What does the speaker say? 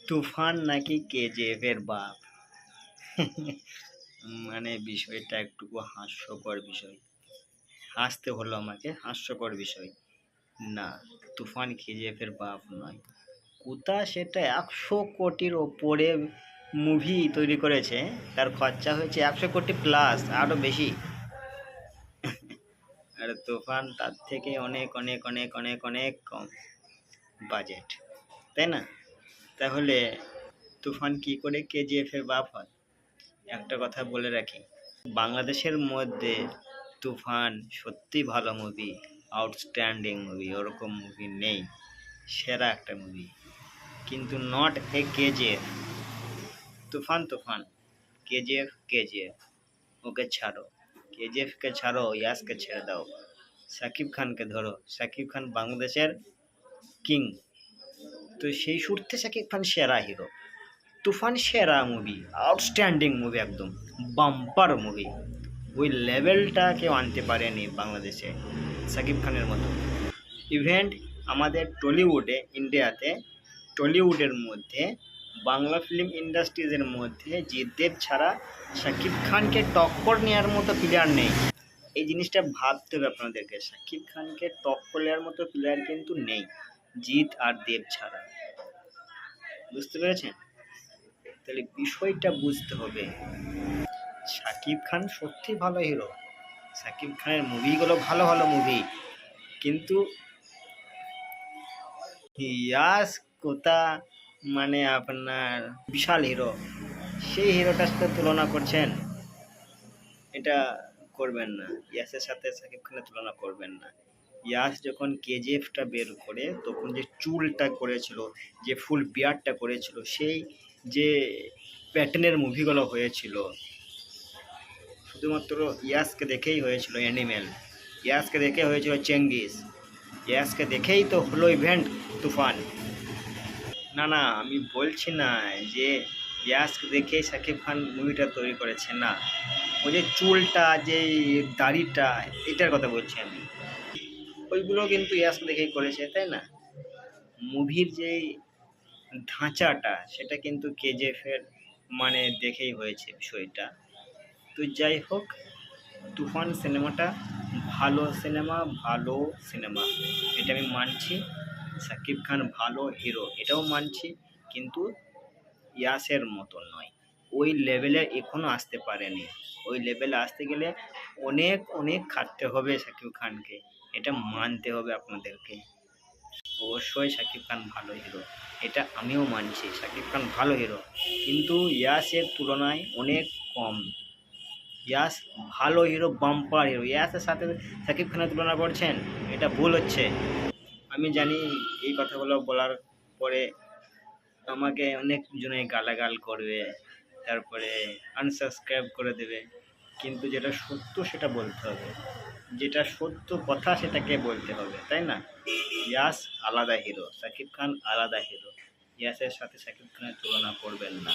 তুফান নাকি কেজিএফ এর বাপ। মানে বিষয়টা একটুকু হাস্যকর বিষয়। হাসতে হলো আমাকে, হাস্যকর বিষয়। না, তুফান কেজিএফ এর বাপ নয়। কোথা সেটা 100 কোটির ওপরে মুভি তৈরি করেছে, তার খরচা হয়েছে 100 কোটি প্লাস, আরও বেশি। আর তুফান তার থেকে অনেক অনেক অনেক অনেক অনেক কম বাজেট, তাই না? তাহলে তুফান কি করে কেজিএফ এর বাপ হয়? একটা কথা বলে রাখি, বাংলাদেশের মধ্যে তুফান সত্যি ভালো মুভি, আউটস্ট্যান্ডিং মুভি, ওরকম মুভি নেই, সেরা একটা মুভি, কিন্তু নট এ কেজিএফ। তুফান তুফান, কেজিএফ কেজিএফ, ওকে ছাড়ো। কেজিএফকে ছাড়ো, ইয়াসকে ছেড়ে দাও, শাকিব খানকে ধরো। শাকিব খান বাংলাদেশের কিং, তো সেই সূত্রে শাকিব খান সেরা হিরো। তুফান সেরা মুভি, আউটস্ট্যান্ডিং মুভি, একদম বাম্পার মুভি। ওই লেভেলটা কেউ আনতে পারেনি বাংলাদেশে শাকিব খানের মতো। ইভেন্ট আমাদের টলিউডে, ইন্ডিয়াতে টলিউডের মধ্যে, বাংলা ফিল্ম ইন্ডাস্ট্রিজের মধ্যে জিৎ দেব ছাড়া শাকিব খানকে টক্কর নেওয়ার মতো প্লেয়ার নেই। এই জিনিসটা ভাবতে হবে আপনাদেরকে, শাকিব খানকে টক্কর নেওয়ার মতো প্লেয়ার কিন্তু নেই জিৎ আর দেব ছাড়া। বুঝতে পেরেছেন? তাহলে বিষয়টা বুঝতে হবে। শাকিব খান সত্যি ভালো হিরো, শাকিব খানের মুভিগুলো ভালো ভালো মুভি, কিন্তু ইয়াস কোথা, মানে আপনার বিশাল হিরো, সেই হিরোটার সাথে তুলনা করছেন, এটা করবেন না। ইয়াসের সাথে শাকিব খানের তুলনা করবেন না। ইয়াস যখন কেজিএফটা বের করে, তখন যে চুলটা করেছিল, যে ফুল বিয়ারটা করেছিল, সেই যে প্যাটার্নের মুভিগুলো হয়েছিল, শুধুমাত্র ইয়াসকে দেখেই হয়েছিল অ্যানিমেল, ইয়াসকে দেখে হয়েছিল চেঙ্গিস, ইয়াসকে দেখেই তো হলো ইভেন্ট তুফান। না না, আমি বলছি না যে ইয়াসকে দেখে শাকিব খান মুভিটা তৈরি করেছে, না। ওই যে চুলটা, যে দাড়িটা, এটার কথা বলছি আমি। ওইগুলো কিন্তু ইয়াসকে দেখেই করেছে, তাই না? মুভির যে ধাঁচাটা, সেটা কিন্তু কেজিএফের মানে দেখেই হয়েছে বিষয়টা। তো যাই হোক, তুফান সিনেমাটা ভালো সিনেমা, ভালো সিনেমা, এটা আমি মানছি। শাকিব খান ভালো হিরো, এটাও মানছি, কিন্তু ইয়াসের মতো নয়। ওই লেভেলে এখনও আসতে পারেনি। ওই লেভেলে আসতে গেলে অনেক অনেক খাটতে হবে শাকিব খানকে, এটা মানতে হবে আপনাদেরকে। অবশ্যই শাকিব খান ভালো হিরো, এটা আমিও মানছি, শাকিব খান ভালো হিরো, কিন্তু ইয়াসের তুলনায় অনেক কম। ইয়াস ভালো হিরো, বাম্পার হিরো, ইয়াসের সাথে শাকিব খানের তুলনা করছেন, এটা ভুল হচ্ছে। আমি জানি এই কথাগুলো বলার পরে আমাকে অনেকজনে গালাগাল করবে, তারপরে আনসাবস্ক্রাইব করে দেবে, কিন্তু যেটা সত্য সেটা বলতে হবে, যেটা সত্য কথা সেটাকে বলতে হবে, তাই না? ইয়াস আলাদা হিরো, শাকিব খান আলাদা হিরো, ইয়াসের সাথে শাকিব খানের তুলনা করবেন না।